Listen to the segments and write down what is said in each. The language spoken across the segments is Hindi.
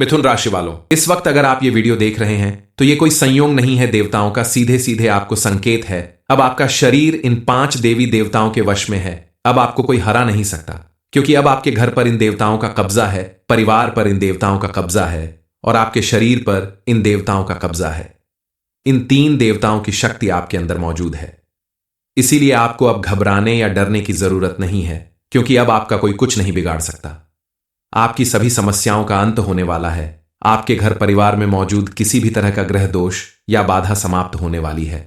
मिथुन राशि वालों, इस वक्त अगर आप ये वीडियो देख रहे हैं तो ये कोई संयोग नहीं है देवताओं का, सीधे सीधे आपको संकेत है। अब आपका शरीर इन 5 देवी देवताओं के वश में है। अब आपको कोई हरा नहीं सकता, क्योंकि अब आपके घर पर इन देवताओं का कब्जा है, परिवार पर इन देवताओं का कब्जा है और आपके शरीर पर इन देवताओं का कब्जा है। इन 3 देवताओं की शक्ति आपके अंदर मौजूद है। इसीलिए आपको अब घबराने या डरने की जरूरत नहीं है, क्योंकि अब आपका कोई कुछ नहीं बिगाड़ सकता। आपकी सभी समस्याओं का अंत होने वाला है। आपके घर परिवार में मौजूद किसी भी तरह का ग्रह दोष या बाधा समाप्त होने वाली है।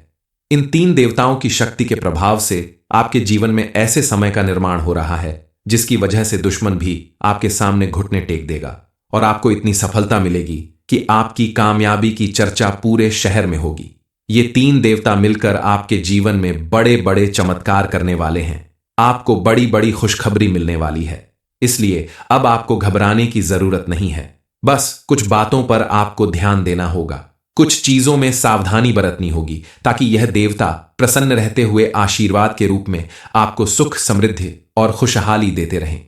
इन 3 देवताओं की शक्ति के प्रभाव से आपके जीवन में ऐसे समय का निर्माण हो रहा है जिसकी वजह से दुश्मन भी आपके सामने घुटने टेक देगा और आपको इतनी सफलता मिलेगी कि आपकी कामयाबी की चर्चा पूरे शहर में होगी। ये 3 देवता मिलकर आपके जीवन में बड़े बड़े चमत्कार करने वाले हैं। आपको बड़ी बड़ी खुशखबरी मिलने वाली है। इसलिए अब आपको घबराने की जरूरत नहीं है। बस कुछ बातों पर आपको ध्यान देना होगा, कुछ चीजों में सावधानी बरतनी होगी, ताकि यह देवता प्रसन्न रहते हुए आशीर्वाद के रूप में आपको सुख, समृद्धि और खुशहाली देते रहें।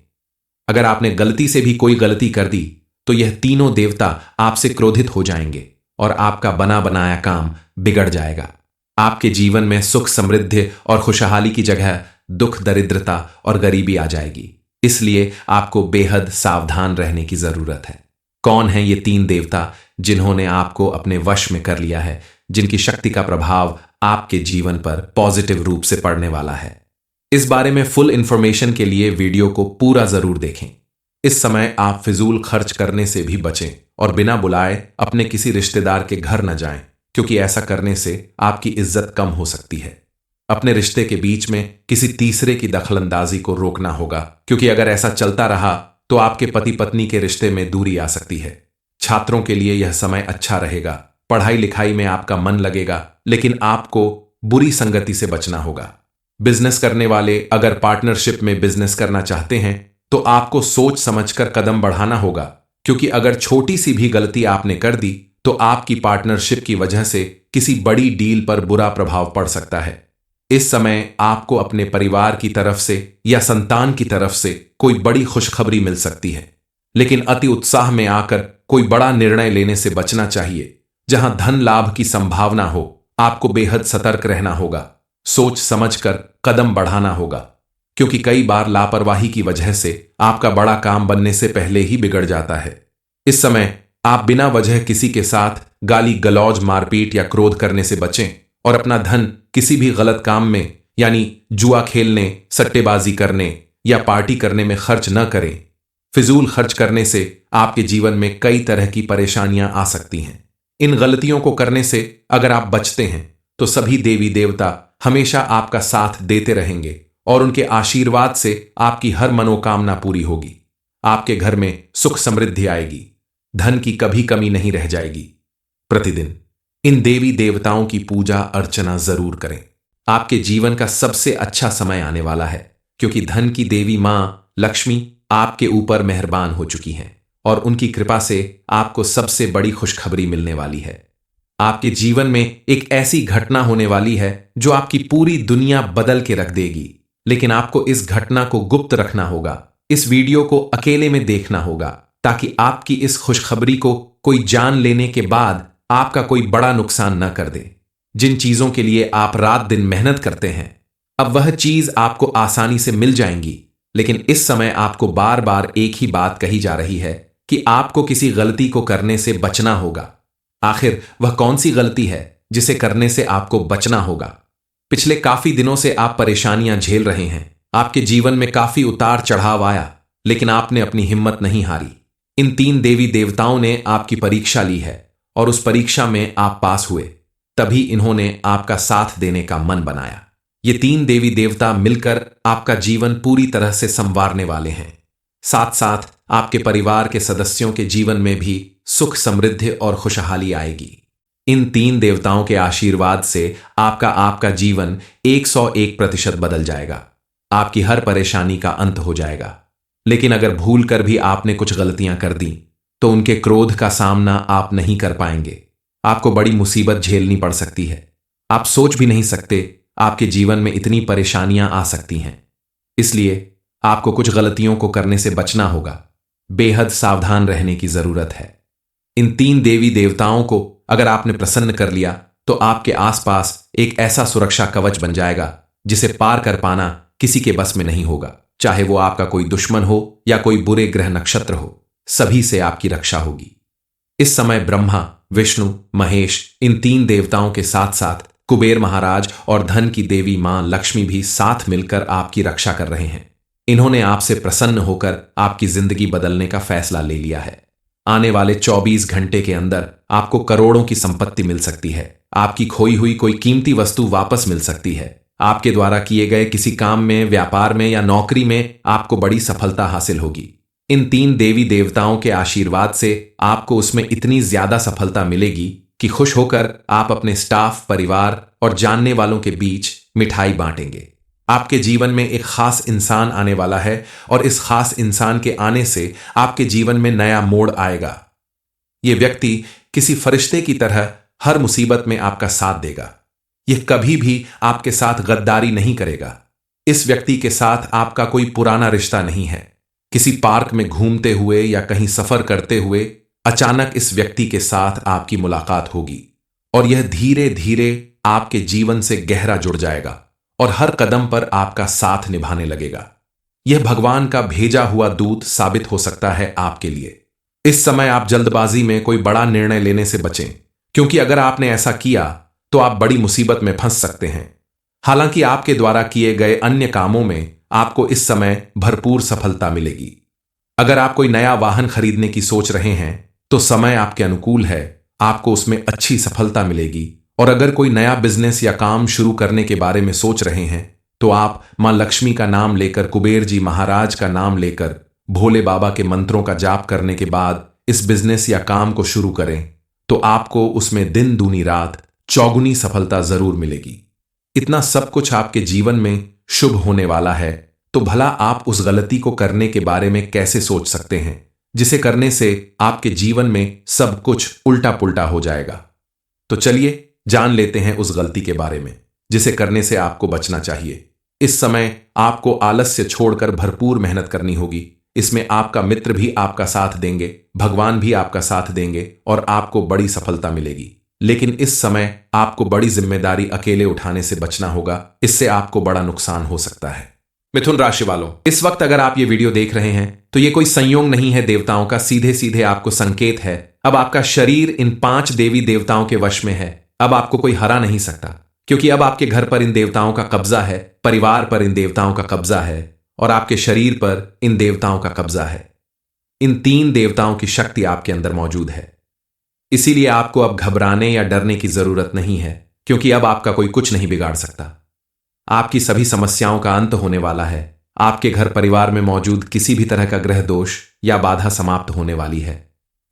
अगर आपने गलती से भी कोई गलती कर दी तो यह तीनों देवता आपसे क्रोधित हो जाएंगे और आपका बना बनाया काम बिगड़ जाएगा। आपके जीवन में सुख, समृद्धि और खुशहाली की जगह दुख, दरिद्रता और गरीबी आ जाएगी। इसलिए आपको बेहद सावधान रहने की जरूरत है। कौन है ये 3 देवता जिन्होंने आपको अपने वश में कर लिया है, जिनकी शक्ति का प्रभाव आपके जीवन पर पॉजिटिव रूप से पड़ने वाला है? इस बारे में फुल इंफॉर्मेशन के लिए वीडियो को पूरा जरूर देखें। इस समय आप फिजूल खर्च करने से भी बचें और बिना बुलाए अपने किसी रिश्तेदार के घर न जाएं, क्योंकि ऐसा करने से आपकी इज्जत कम हो सकती है। अपने रिश्ते के बीच में किसी तीसरे की दखलंदाजी को रोकना होगा, क्योंकि अगर ऐसा चलता रहा तो आपके पति पत्नी के रिश्ते में दूरी आ सकती है। छात्रों के लिए यह समय अच्छा रहेगा। पढ़ाई लिखाई में आपका मन लगेगा, लेकिन आपको बुरी संगति से बचना होगा। बिजनेस करने वाले अगर पार्टनरशिप में बिजनेस करना चाहते हैं तो आपको सोच समझकर कदम बढ़ाना होगा, क्योंकि अगर छोटी सी भी गलती आपने कर दी तो आपकी पार्टनरशिप की वजह से किसी बड़ी डील पर बुरा प्रभाव पड़ सकता है। इस समय आपको अपने परिवार की तरफ से या संतान की तरफ से कोई बड़ी खुशखबरी मिल सकती है, लेकिन अति उत्साह में आकर कोई बड़ा निर्णय लेने से बचना चाहिए। जहां धन लाभ की संभावना हो, आपको बेहद सतर्क रहना होगा। सोच समझकर कदम बढ़ाना होगा, क्योंकि कई बार लापरवाही की वजह से आपका बड़ा काम बनने से पहले ही बिगड़ जाता है। इस समय आप बिना वजह किसी के साथ गाली गलौज, मारपीट या क्रोध करने से बचें और अपना धन किसी भी गलत काम में, यानी जुआ खेलने, सट्टेबाजी करने या पार्टी करने में खर्च न करें। फिजूल खर्च करने से आपके जीवन में कई तरह की परेशानियां आ सकती हैं। इन गलतियों को करने से अगर आप बचते हैं तो सभी देवी देवता हमेशा आपका साथ देते रहेंगे और उनके आशीर्वाद से आपकी हर मनोकामना पूरी होगी। आपके घर में सुख, समृद्धि आएगी। धन की कभी कमी नहीं रह जाएगी। प्रतिदिन इन देवी देवताओं की पूजा अर्चना जरूर करें। आपके जीवन का सबसे अच्छा समय आने वाला है, क्योंकि धन की देवी मां लक्ष्मी आपके ऊपर मेहरबान हो चुकी हैं और उनकी कृपा से आपको सबसे बड़ी खुशखबरी मिलने वाली है। आपके जीवन में एक ऐसी घटना होने वाली है जो आपकी पूरी दुनिया बदल के रख देगी, लेकिन आपको इस घटना को गुप्त रखना होगा। इस वीडियो को अकेले में देखना होगा, ताकि आपकी इस खुशखबरी को कोई जान लेने के बाद आपका कोई बड़ा नुकसान न कर दे। जिन चीजों के लिए आप रात दिन मेहनत करते हैं, अब वह चीज आपको आसानी से मिल जाएंगी, लेकिन इस समय आपको बार बार एक ही बात कही जा रही है कि आपको किसी गलती को करने से बचना होगा। आखिर वह कौन सी गलती है जिसे करने से आपको बचना होगा? पिछले काफी दिनों से आप परेशानियां झेल रहे हैं। आपके जीवन में काफी उतार चढ़ाव आया, लेकिन आपने अपनी हिम्मत नहीं हारी। इन 3 देवी देवताओं ने आपकी परीक्षा ली है और उस परीक्षा में आप पास हुए, तभी इन्होंने आपका साथ देने का मन बनाया। ये 3 देवी देवता मिलकर आपका जीवन पूरी तरह से संवारने वाले हैं। साथ साथ आपके परिवार के सदस्यों के जीवन में भी सुख, समृद्धि और खुशहाली आएगी। इन 3 देवताओं के आशीर्वाद से आपका जीवन 101% बदल जाएगा। आपकी हर परेशानी का अंत हो जाएगा। लेकिन अगर भूल कर भी आपने कुछ गलतियां कर दी तो उनके क्रोध का सामना आप नहीं कर पाएंगे। आपको बड़ी मुसीबत झेलनी पड़ सकती है। आप सोच भी नहीं सकते आपके जीवन में इतनी परेशानियां आ सकती हैं। इसलिए आपको कुछ गलतियों को करने से बचना होगा। बेहद सावधान रहने की जरूरत है। इन तीन देवी देवताओं को अगर आपने प्रसन्न कर लिया तो आपके आसपास एक ऐसा सुरक्षा कवच बन जाएगा जिसे पार कर पाना किसी के बस में नहीं होगा। चाहे वो आपका कोई दुश्मन हो या कोई बुरे ग्रह नक्षत्र हो, सभी से आपकी रक्षा होगी। इस समय ब्रह्मा, विष्णु, महेश, इन तीन देवताओं के साथ साथ कुबेर महाराज और धन की देवी मां लक्ष्मी भी साथ मिलकर आपकी रक्षा कर रहे हैं। इन्होंने आपसे प्रसन्न होकर आपकी जिंदगी बदलने का फैसला ले लिया है। आने वाले 24 घंटे के अंदर आपको करोड़ों की संपत्ति मिल सकती है। आपकी खोई हुई कोई कीमती वस्तु वापस मिल सकती है। आपके द्वारा किए गए किसी काम में, व्यापार में या नौकरी में आपको बड़ी सफलता हासिल होगी। इन तीन देवी देवताओं के आशीर्वाद से आपको उसमें इतनी ज्यादा सफलता मिलेगी कि खुश होकर आप अपने स्टाफ, परिवार और जानने वालों के बीच मिठाई बांटेंगे। आपके जीवन में एक खास इंसान आने वाला है और इस खास इंसान के आने से आपके जीवन में नया मोड़ आएगा। यह व्यक्ति किसी फरिश्ते की तरह हर मुसीबत में आपका साथ देगा। यह कभी भी आपके साथ गद्दारी नहीं करेगा। इस व्यक्ति के साथ आपका कोई पुराना रिश्ता नहीं है। किसी पार्क में घूमते हुए या कहीं सफर करते हुए अचानक इस व्यक्ति के साथ आपकी मुलाकात होगी और यह धीरे धीरे आपके जीवन से गहरा जुड़ जाएगा और हर कदम पर आपका साथ निभाने लगेगा। यह भगवान का भेजा हुआ दूत साबित हो सकता है आपके लिए। इस समय आप जल्दबाजी में कोई बड़ा निर्णय लेने से बचें, क्योंकि अगर आपने ऐसा किया तो आप बड़ी मुसीबत में फंस सकते हैं। हालांकि आपके द्वारा किए गए अन्य कामों में आपको इस समय भरपूर सफलता मिलेगी। अगर आप कोई नया वाहन खरीदने की सोच रहे हैं तो समय आपके अनुकूल है, आपको उसमें अच्छी सफलता मिलेगी। और अगर कोई नया बिजनेस या काम शुरू करने के बारे में सोच रहे हैं तो आप मां लक्ष्मी का नाम लेकर, कुबेर जी महाराज का नाम लेकर, भोले बाबा के मंत्रों का जाप करने के बाद इस बिजनेस या काम को शुरू करें तो आपको उसमें दिन दूनी रात चौगुनी सफलता जरूर मिलेगी। इतना सब कुछ आपके जीवन में शुभ होने वाला है तो भला आप उस गलती को करने के बारे में कैसे सोच सकते हैं जिसे करने से आपके जीवन में सब कुछ उल्टा पुल्टा हो जाएगा। तो चलिए जान लेते हैं उस गलती के बारे में जिसे करने से आपको बचना चाहिए। इस समय आपको आलस्य छोड़कर भरपूर मेहनत करनी होगी। इसमें आपका मित्र भी आपका साथ देंगे, भगवान भी आपका साथ देंगे और आपको बड़ी सफलता मिलेगी। लेकिन इस समय आपको बड़ी जिम्मेदारी अकेले उठाने से बचना होगा, इससे आपको बड़ा नुकसान हो सकता है। मिथुन राशि वालों, इस वक्त अगर आप ये वीडियो देख रहे हैं तो ये कोई संयोग नहीं है देवताओं का, सीधे सीधे आपको संकेत है। अब आपका शरीर इन 5 देवी देवताओं के वश में है। अब आपको कोई हरा नहीं सकता, क्योंकि अब आपके घर पर इन देवताओं का कब्जा है, परिवार पर इन देवताओं का कब्जा है और आपके शरीर पर इन देवताओं का कब्जा है। इन 3 देवताओं की शक्ति आपके अंदर मौजूद है। इसीलिए आपको अब घबराने या डरने की जरूरत नहीं है, क्योंकि अब आपका कोई कुछ नहीं बिगाड़ सकता। आपकी सभी समस्याओं का अंत होने वाला है। आपके घर परिवार में मौजूद किसी भी तरह का ग्रह दोष या बाधा समाप्त होने वाली है।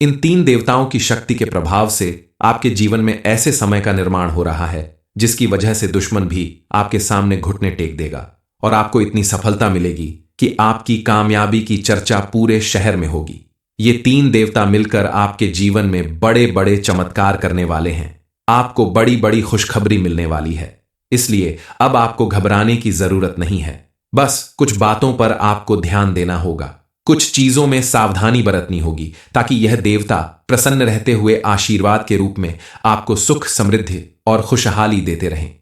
इन 3 देवताओं की शक्ति के प्रभाव से आपके जीवन में ऐसे समय का निर्माण हो रहा है जिसकी वजह से दुश्मन भी आपके सामने घुटने टेक देगा और आपको इतनी सफलता मिलेगी कि आपकी कामयाबी की चर्चा पूरे शहर में होगी। ये 3 देवता मिलकर आपके जीवन में बड़े बड़े चमत्कार करने वाले हैं। आपको बड़ी बड़ी खुशखबरी मिलने वाली है। इसलिए अब आपको घबराने की जरूरत नहीं है। बस कुछ बातों पर आपको ध्यान देना होगा, कुछ चीजों में सावधानी बरतनी होगी ताकि यह देवता प्रसन्न रहते हुए आशीर्वाद के रूप में आपको सुख, समृद्धि और खुशहाली देते रहें।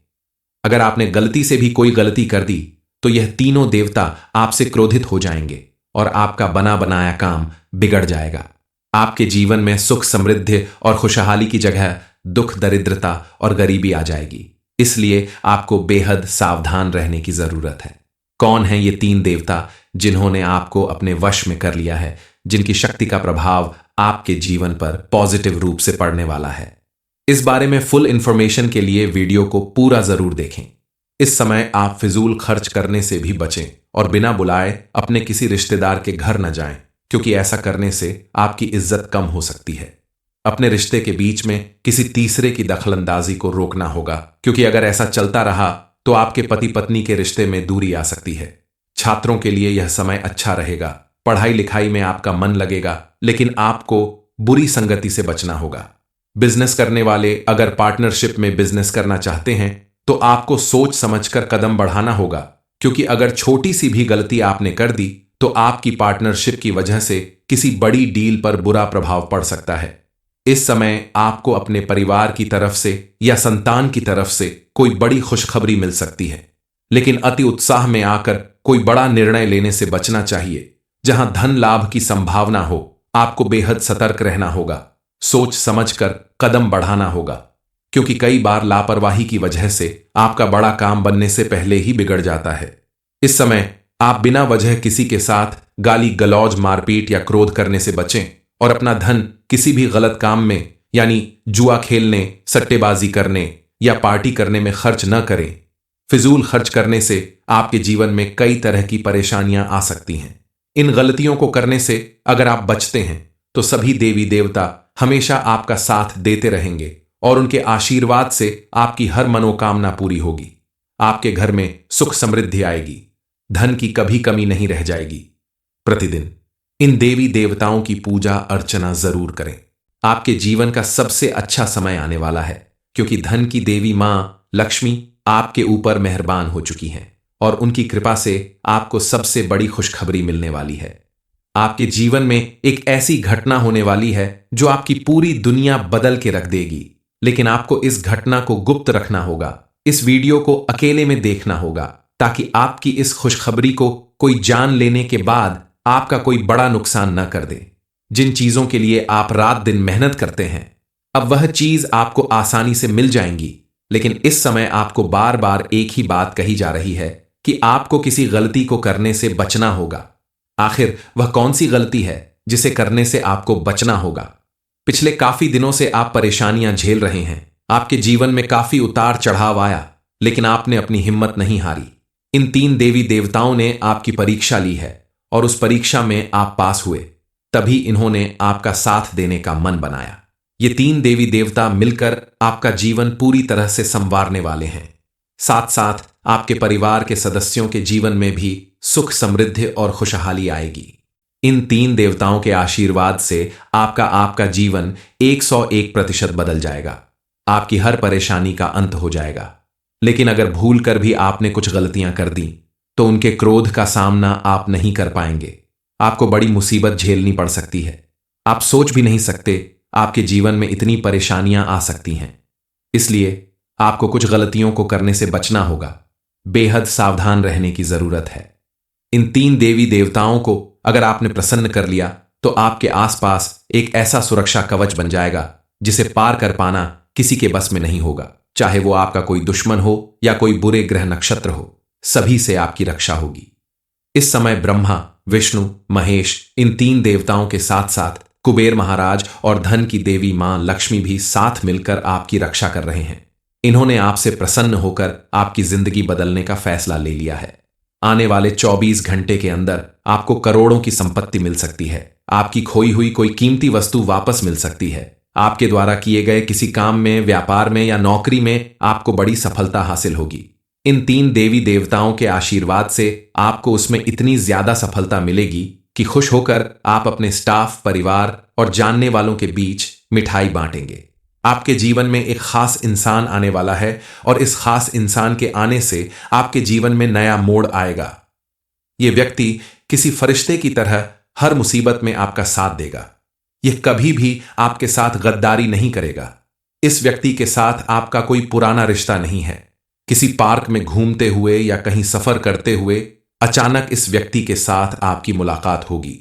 अगर आपने गलती से भी कोई गलती कर दी तो यह तीनों देवता आपसे क्रोधित हो जाएंगे और आपका बना बनाया काम बिगड़ जाएगा। आपके जीवन में सुख, समृद्धि और खुशहाली की जगह दुख, दरिद्रता और गरीबी आ जाएगी। इसलिए आपको बेहद सावधान रहने की जरूरत है। कौन है ये 3 देवता जिन्होंने आपको अपने वश में कर लिया है, जिनकी शक्ति का प्रभाव आपके जीवन पर पॉजिटिव रूप से पड़ने वाला है? इस बारे में फुल इंफॉर्मेशन के लिए वीडियो को पूरा जरूर देखें। इस समय आप फिजूल खर्च करने से भी बचें और बिना बुलाए अपने किसी रिश्तेदार के घर न जाएं, क्योंकि ऐसा करने से आपकी इज्जत कम हो सकती है। अपने रिश्ते के बीच में किसी तीसरे की दखलंदाजी को रोकना होगा, क्योंकि अगर ऐसा चलता रहा तो आपके पति पत्नी के रिश्ते में दूरी आ सकती है। छात्रों के लिए यह समय अच्छा रहेगा। पढ़ाई लिखाई में आपका मन लगेगा, लेकिन आपको बुरी संगति से बचना होगा। बिजनेस करने वाले अगर पार्टनरशिप में बिजनेस करना चाहते हैं तो आपको सोच समझकर कदम बढ़ाना होगा, क्योंकि अगर छोटी सी भी गलती आपने कर दी तो आपकी पार्टनरशिप की वजह से किसी बड़ी डील पर बुरा प्रभाव पड़ सकता है। इस समय आपको अपने परिवार की तरफ से या संतान की तरफ से कोई बड़ी खुशखबरी मिल सकती है, लेकिन अति उत्साह में आकर कोई बड़ा निर्णय लेने से बचना चाहिए। जहां धन लाभ की संभावना हो, आपको बेहद सतर्क रहना होगा। सोच समझकर कदम बढ़ाना होगा, क्योंकि कई बार लापरवाही की वजह से आपका बड़ा काम बनने से पहले ही बिगड़ जाता है। इस समय आप बिना वजह किसी के साथ गाली गलौज, मारपीट या क्रोध करने से बचें और अपना धन किसी भी गलत काम में, यानी जुआ खेलने, सट्टेबाजी करने या पार्टी करने में खर्च न करें। फिजूल खर्च करने से आपके जीवन में कई तरह की परेशानियां आ सकती हैं। इन गलतियों को करने से अगर आप बचते हैं तो सभी देवी देवता हमेशा आपका साथ देते रहेंगे और उनके आशीर्वाद से आपकी हर मनोकामना पूरी होगी। आपके घर में सुख समृद्धि आएगी, धन की कभी कमी नहीं रह जाएगी। प्रतिदिन इन देवी देवताओं की पूजा अर्चना जरूर करें। आपके जीवन का सबसे अच्छा समय आने वाला है, क्योंकि धन की देवी मां लक्ष्मी आपके ऊपर मेहरबान हो चुकी हैं और उनकी कृपा से आपको सबसे बड़ी खुशखबरी मिलने वाली है। आपके जीवन में एक ऐसी घटना होने वाली है जो आपकी पूरी दुनिया बदल के रख देगी, लेकिन आपको इस घटना को गुप्त रखना होगा। इस वीडियो को अकेले में देखना होगा ताकि आपकी इस खुशखबरी को कोई जान लेने के बाद आपका कोई बड़ा नुकसान न कर दे। जिन चीजों के लिए आप रात दिन मेहनत करते हैं, अब वह चीज आपको आसानी से मिल जाएंगी, लेकिन इस समय आपको बार बार एक ही बात कही जा रही है कि आपको किसी गलती को करने से बचना होगा। आखिर वह कौन सी गलती है जिसे करने से आपको बचना होगा? पिछले काफी दिनों से आप परेशानियां झेल रहे हैं। आपके जीवन में काफी उतार चढ़ाव आया, लेकिन आपने अपनी हिम्मत नहीं हारी। इन 3 देवी देवताओं ने आपकी परीक्षा ली है और उस परीक्षा में आप पास हुए, तभी इन्होंने आपका साथ देने का मन बनाया। ये 3 देवी देवता मिलकर आपका जीवन पूरी तरह से संवारने वाले हैं। साथ साथ आपके परिवार के सदस्यों के जीवन में भी सुख समृद्धि और खुशहाली आएगी। इन 3 देवताओं के आशीर्वाद से आपका जीवन 101% बदल जाएगा। आपकी हर परेशानी का अंत हो जाएगा। लेकिन अगर भूल कर भी आपने कुछ गलतियां कर दी तो उनके क्रोध का सामना आप नहीं कर पाएंगे। आपको बड़ी मुसीबत झेलनी पड़ सकती है। आप सोच भी नहीं सकते आपके जीवन में इतनी परेशानियां आ सकती हैं। इसलिए आपको कुछ गलतियों को करने से बचना होगा। बेहद सावधान रहने की जरूरत है। इन 3 देवी देवताओं को अगर आपने प्रसन्न कर लिया तो आपके आसपास एक ऐसा सुरक्षा कवच बन जाएगा जिसे पार कर पाना किसी के बस में नहीं होगा। चाहे वो आपका कोई दुश्मन हो या कोई बुरे ग्रह नक्षत्र हो, सभी से आपकी रक्षा होगी। इस समय ब्रह्मा, विष्णु, महेश, इन 3 देवताओं के साथ साथ कुबेर महाराज और धन की देवी मां लक्ष्मी भी साथ मिलकर आपकी रक्षा कर रहे हैं। इन्होंने आपसे प्रसन्न होकर आपकी जिंदगी बदलने का फैसला ले लिया है। आने वाले 24 घंटे के अंदर आपको करोड़ों की संपत्ति मिल सकती है। आपकी खोई हुई कोई कीमती वस्तु वापस मिल सकती है। आपके द्वारा किए गए किसी काम में, व्यापार में या नौकरी में आपको बड़ी सफलता हासिल होगी। इन 3 देवी देवताओं के आशीर्वाद से आपको उसमें इतनी ज्यादा सफलता मिलेगी कि खुश होकर आप अपने स्टाफ, परिवार और जानने वालों के बीच मिठाई बांटेंगे। आपके जीवन में एक खास इंसान आने वाला है और इस खास इंसान के आने से आपके जीवन में नया मोड़ आएगा। यह व्यक्ति किसी फरिश्ते की तरह हर मुसीबत में आपका साथ देगा। यह कभी भी आपके साथ गद्दारी नहीं करेगा। इस व्यक्ति के साथ आपका कोई पुराना रिश्ता नहीं है। किसी पार्क में घूमते हुए या कहीं सफर करते हुए अचानक इस व्यक्ति के साथ आपकी मुलाकात होगी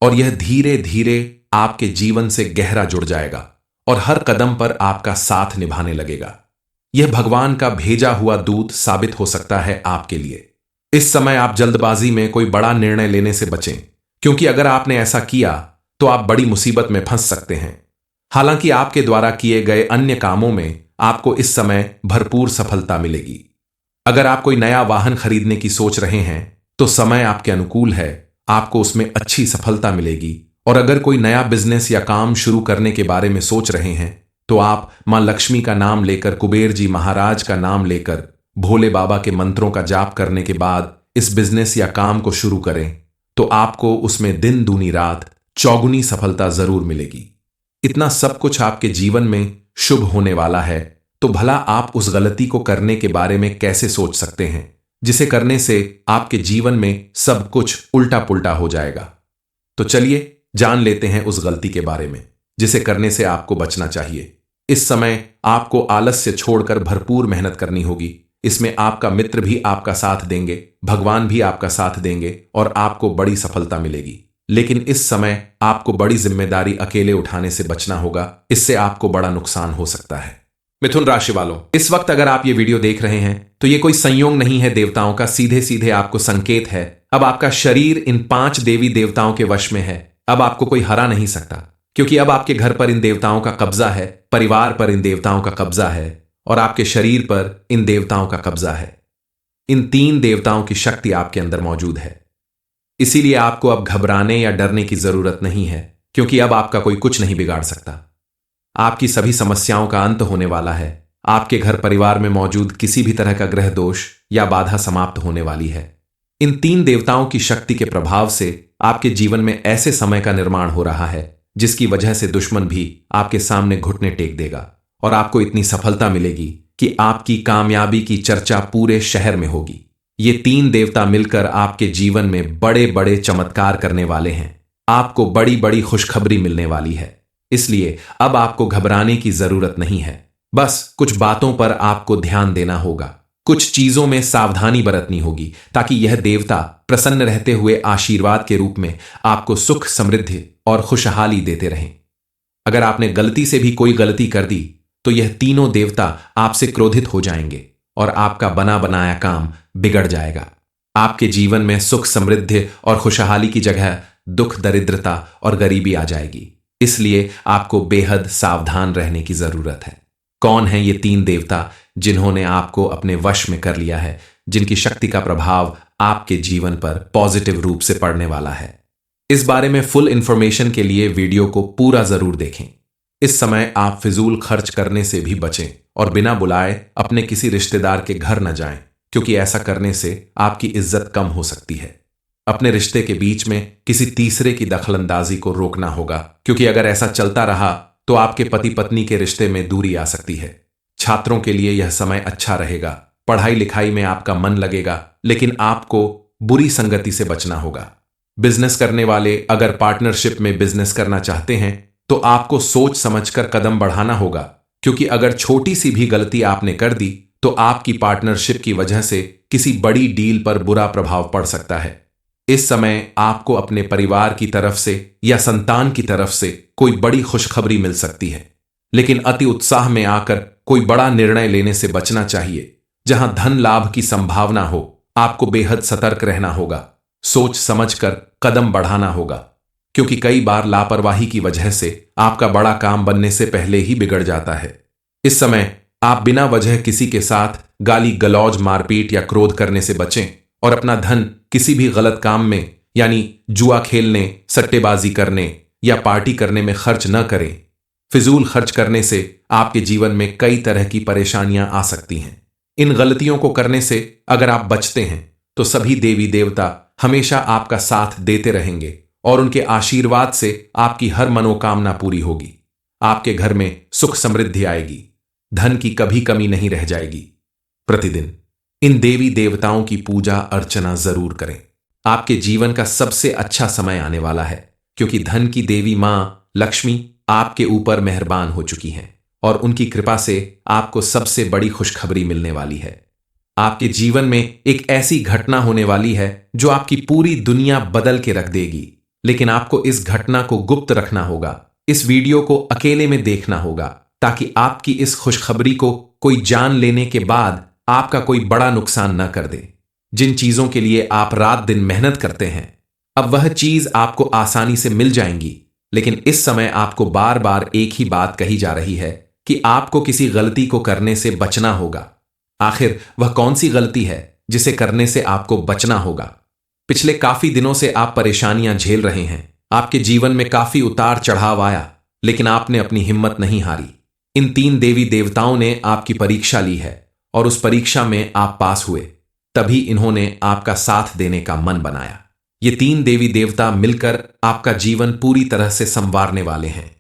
और यह धीरे धीरे आपके जीवन से गहरा जुड़ जाएगा और हर कदम पर आपका साथ निभाने लगेगा। यह भगवान का भेजा हुआ दूत साबित हो सकता है आपके लिए। इस समय आप जल्दबाजी में कोई बड़ा निर्णय लेने से बचें, क्योंकि अगर आपने ऐसा किया तो आप बड़ी मुसीबत में फंस सकते हैं। हालांकि आपके द्वारा किए गए अन्य कामों में आपको इस समय भरपूर सफलता मिलेगी। अगर आप कोई नया वाहन खरीदने की सोच रहे हैं तो समय आपके अनुकूल है। आपको उसमें अच्छी सफलता मिलेगी। और अगर कोई नया बिजनेस या काम शुरू करने के बारे में सोच रहे हैं तो आप मां लक्ष्मी का नाम लेकर, कुबेर जी महाराज का नाम लेकर, भोले बाबा के मंत्रों का जाप करने के बाद इस बिजनेस या काम को शुरू करें तो आपको उसमें दिन दूनी रात चौगुनी सफलता जरूर मिलेगी। इतना सब कुछ आपके जीवन में शुभ होने वाला है तो भला आप उस गलती को करने के बारे में कैसे सोच सकते हैं जिसे करने से आपके जीवन में सब कुछ उल्टा पुल्टा हो जाएगा। तो चलिए जान लेते हैं उस गलती के बारे में। जिसे करने से आपको बचना चाहिए। इस समय आपको आलस्य छोड़कर भरपूर मेहनत करनी होगी। इसमें आपका मित्र भी आपका साथ देंगे, भगवान भी आपका साथ देंगे और आपको बड़ी सफलता मिलेगी। लेकिन इस समय आपको बड़ी जिम्मेदारी अकेले उठाने से बचना होगा, इससे आपको बड़ा नुकसान हो सकता है। मिथुन राशि वालों, इस वक्त अगर आप ये वीडियो देख रहे हैं तो ये कोई संयोग नहीं है देवताओं का, सीधे सीधे आपको संकेत है। अब आपका शरीर इन 5 देवी देवताओं के वश में है। अब आपको कोई हरा नहीं सकता, क्योंकि अब आपके घर पर इन देवताओं का कब्जा है, परिवार पर इन देवताओं का कब्जा है और आपके शरीर पर इन देवताओं का कब्जा है। इन 3 देवताओं की शक्ति आपके अंदर मौजूद है। इसीलिए आपको अब घबराने या डरने की जरूरत नहीं है, क्योंकि अब आपका कोई कुछ नहीं बिगाड़ सकता। आपकी सभी समस्याओं का अंत होने वाला है। आपके घर परिवार में मौजूद किसी भी तरह का ग्रह दोष या बाधा समाप्त होने वाली है। इन 3 देवताओं की शक्ति के प्रभाव से आपके जीवन में ऐसे समय का निर्माण हो रहा है जिसकी वजह से दुश्मन भी आपके सामने घुटने टेक देगा और आपको इतनी सफलता मिलेगी कि आपकी कामयाबी की चर्चा पूरे शहर में होगी। ये 3 देवता मिलकर आपके जीवन में बड़े बड़े चमत्कार करने वाले हैं। आपको बड़ी बड़ी खुशखबरी मिलने वाली है। इसलिए अब आपको घबराने की जरूरत नहीं है। बस कुछ बातों पर आपको ध्यान देना होगा, कुछ चीजों में सावधानी बरतनी होगी, ताकि यह देवता प्रसन्न रहते हुए आशीर्वाद के रूप में आपको सुख, समृद्धि और खुशहाली देते रहें। अगर आपने गलती से भी कोई गलती कर दी तो यह तीनों देवता आपसे क्रोधित हो जाएंगे और आपका बना बनाया काम बिगड़ जाएगा। आपके जीवन में सुख, समृद्धि और खुशहाली की जगह दुख, दरिद्रता और गरीबी आ जाएगी। इसलिए आपको बेहद सावधान रहने की जरूरत है। कौन है ये 3 देवता जिन्होंने आपको अपने वश में कर लिया है, जिनकी शक्ति का प्रभाव आपके जीवन पर पॉजिटिव रूप से पड़ने वाला है? इस बारे में फुल इंफॉर्मेशन के लिए वीडियो को पूरा जरूर देखें। इस समय आप फिजूल खर्च करने से भी बचें और बिना बुलाए अपने किसी रिश्तेदार के घर न जाएं, क्योंकि ऐसा करने से आपकी इज्जत कम हो सकती है। अपने रिश्ते के बीच में किसी तीसरे की दखलंदाजी को रोकना होगा, क्योंकि अगर ऐसा चलता रहा तो आपके पति पत्नी के रिश्ते में दूरी आ सकती है। छात्रों के लिए यह समय अच्छा रहेगा। पढ़ाई लिखाई में आपका मन लगेगा, लेकिन आपको बुरी संगति से बचना होगा। बिजनेस करने वाले अगर पार्टनरशिप में बिजनेस करना चाहते हैं तो आपको सोच समझकर कदम बढ़ाना होगा, क्योंकि अगर छोटी सी भी गलती आपने कर दी तो आपकी पार्टनरशिप की वजह से किसी बड़ी डील पर बुरा प्रभाव पड़ सकता है। इस समय आपको अपने परिवार की तरफ से या संतान की तरफ से कोई बड़ी खुशखबरी मिल सकती है, लेकिन अति उत्साह में आकर कोई बड़ा निर्णय लेने से बचना चाहिए। जहां धन लाभ की संभावना हो, आपको बेहद सतर्क रहना होगा। सोच समझकर कदम बढ़ाना होगा, क्योंकि कई बार लापरवाही की वजह से आपका बड़ा काम बनने से पहले ही बिगड़ जाता है। इस समय आप बिना वजह किसी के साथ गाली गलौज, मारपीट या क्रोध करने से बचें और अपना धन किसी भी गलत काम में, यानी जुआ खेलने, सट्टेबाजी करने या पार्टी करने में खर्च न करें। फिजूल खर्च करने से आपके जीवन में कई तरह की परेशानियां आ सकती हैं। इन गलतियों को करने से अगर आप बचते हैं तो सभी देवी देवता हमेशा आपका साथ देते रहेंगे और उनके आशीर्वाद से आपकी हर मनोकामना पूरी होगी। आपके घर में सुख समृद्धि आएगी, धन की कभी कमी नहीं रह जाएगी। प्रतिदिन इन देवी देवताओं की पूजा अर्चना जरूर करें। आपके जीवन का सबसे अच्छा समय आने वाला है, क्योंकि धन की देवी मां लक्ष्मी आपके ऊपर मेहरबान हो चुकी हैं और उनकी कृपा से आपको सबसे बड़ी खुशखबरी मिलने वाली है। आपके जीवन में एक ऐसी घटना होने वाली है जो आपकी पूरी दुनिया बदल के रख देगी, लेकिन आपको इस घटना को गुप्त रखना होगा। इस वीडियो को अकेले में देखना होगा, ताकि आपकी इस खुशखबरी को कोई जान लेने के बाद आपका कोई बड़ा नुकसान न कर दे। जिन चीजों के लिए आप रात दिन मेहनत करते हैं, अब वह चीज आपको आसानी से मिल जाएंगी, लेकिन इस समय आपको बार बार एक ही बात कही जा रही है कि आपको किसी गलती को करने से बचना होगा। आखिर वह कौन सी गलती है जिसे करने से आपको बचना होगा? पिछले काफी दिनों से आप परेशानियां झेल रहे हैं। आपके जीवन में काफी उतार चढ़ाव आया, लेकिन आपने अपनी हिम्मत नहीं हारी। इन 3 देवी देवताओं ने आपकी परीक्षा ली है और उस परीक्षा में आप पास हुए, तभी इन्होंने आपका साथ देने का मन बनाया। ये 3 देवी देवता मिलकर आपका जीवन पूरी तरह से संवारने वाले हैं।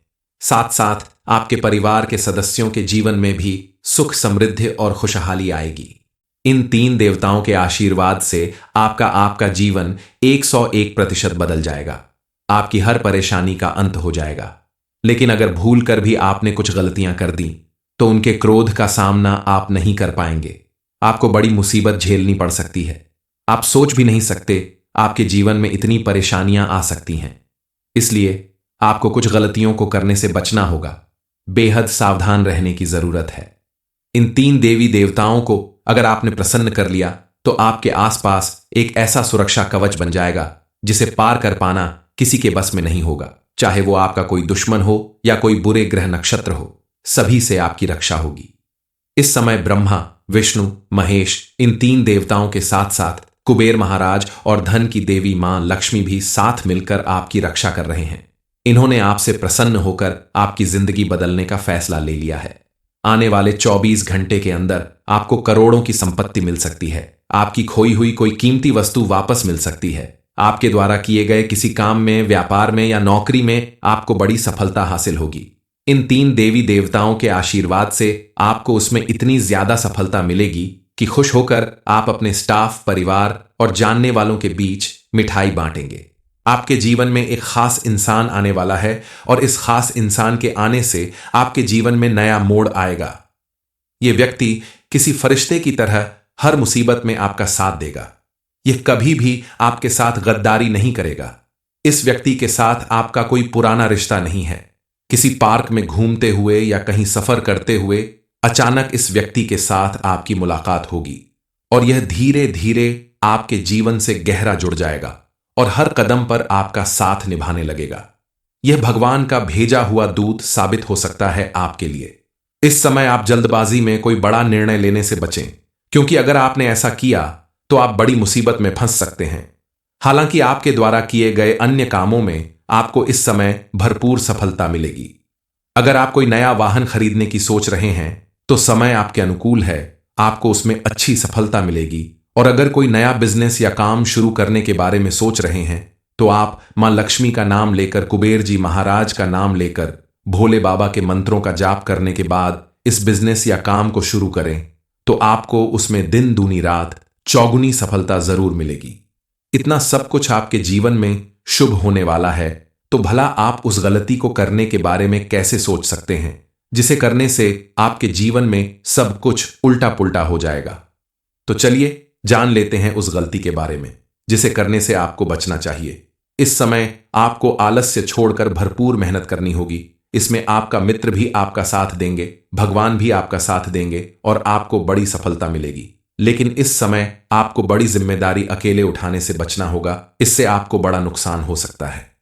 साथ साथ आपके परिवार के सदस्यों के जीवन में भी सुख, समृद्धि और खुशहाली आएगी। इन 3 देवताओं के आशीर्वाद से आपका जीवन 101% बदल जाएगा। आपकी हर परेशानी का अंत हो जाएगा। लेकिन अगर भूल कर भी आपने कुछ गलतियां कर दी तो उनके क्रोध का सामना आप नहीं कर पाएंगे। आपको बड़ी मुसीबत झेलनी पड़ सकती है। आप सोच भी नहीं सकते आपके जीवन में इतनी परेशानियां आ सकती हैं। इसलिए आपको कुछ गलतियों को करने से बचना होगा। बेहद सावधान रहने की जरूरत है। इन 3 देवी देवताओं को अगर आपने प्रसन्न कर लिया तो आपके आसपास एक ऐसा सुरक्षा कवच बन जाएगा जिसे पार कर पाना किसी के बस में नहीं होगा। चाहे वो आपका कोई दुश्मन हो या कोई बुरे ग्रह नक्षत्र हो, सभी से आपकी रक्षा होगी। इस समय ब्रह्मा, विष्णु, महेश, इन 3 देवताओं के साथ साथ कुबेर महाराज और धन की देवी मां लक्ष्मी भी साथ मिलकर आपकी रक्षा कर रहे हैं। इन्होंने आपसे प्रसन्न होकर आपकी जिंदगी बदलने का फैसला ले लिया है। आने वाले 24 घंटे के अंदर आपको करोड़ों की संपत्ति मिल सकती है। आपकी खोई हुई कोई कीमती वस्तु वापस मिल सकती है। आपके द्वारा किए गए किसी काम में, व्यापार में या नौकरी में आपको बड़ी सफलता हासिल होगी। इन 3 देवी देवताओं के आशीर्वाद से आपको उसमें इतनी ज्यादा सफलता मिलेगी कि खुश होकर आप अपने स्टाफ, परिवार और जानने वालों के बीच मिठाई बांटेंगे। आपके जीवन में एक खास इंसान आने वाला है और इस खास इंसान के आने से आपके जीवन में नया मोड़ आएगा। यह व्यक्ति किसी फरिश्ते की तरह हर मुसीबत में आपका साथ देगा। यह कभी भी आपके साथ गद्दारी नहीं करेगा। इस व्यक्ति के साथ आपका कोई पुराना रिश्ता नहीं है। किसी पार्क में घूमते हुए या कहीं सफर करते हुए अचानक इस व्यक्ति के साथ आपकी मुलाकात होगी और यह धीरे धीरे आपके जीवन से गहरा जुड़ जाएगा और हर कदम पर आपका साथ निभाने लगेगा। यह भगवान का भेजा हुआ दूत साबित हो सकता है आपके लिए। इस समय आप जल्दबाजी में कोई बड़ा निर्णय लेने से बचें, क्योंकि अगर आपने ऐसा किया तो आप बड़ी मुसीबत में फंस सकते हैं। हालांकि आपके द्वारा किए गए अन्य कामों में आपको इस समय भरपूर सफलता मिलेगी। अगर आप कोई नया वाहन खरीदने की सोच रहे हैं तो समय आपके अनुकूल है, आपको उसमें अच्छी सफलता मिलेगी। और अगर कोई नया बिजनेस या काम शुरू करने के बारे में सोच रहे हैं तो आप मां लक्ष्मी का नाम लेकर, कुबेर जी महाराज का नाम लेकर, भोले बाबा के मंत्रों का जाप करने के बाद इस बिजनेस या काम को शुरू करें तो आपको उसमें दिन दूनी रात चौगुनी सफलता जरूर मिलेगी। इतना सब कुछ आपके जीवन में शुभ होने वाला है तो भला आप उस गलती को करने के बारे में कैसे सोच सकते हैं जिसे करने से आपके जीवन में सब कुछ उल्टा पुल्टा हो जाएगा। तो चलिए जान लेते हैं उस गलती के बारे में जिसे करने से आपको बचना चाहिए। इस समय आपको आलस्य छोड़कर भरपूर मेहनत करनी होगी। इसमें आपका मित्र भी आपका साथ देंगे, भगवान भी आपका साथ देंगे और आपको बड़ी सफलता मिलेगी। लेकिन इस समय आपको बड़ी जिम्मेदारी अकेले उठाने से बचना होगा, इससे आपको बड़ा नुकसान हो सकता है।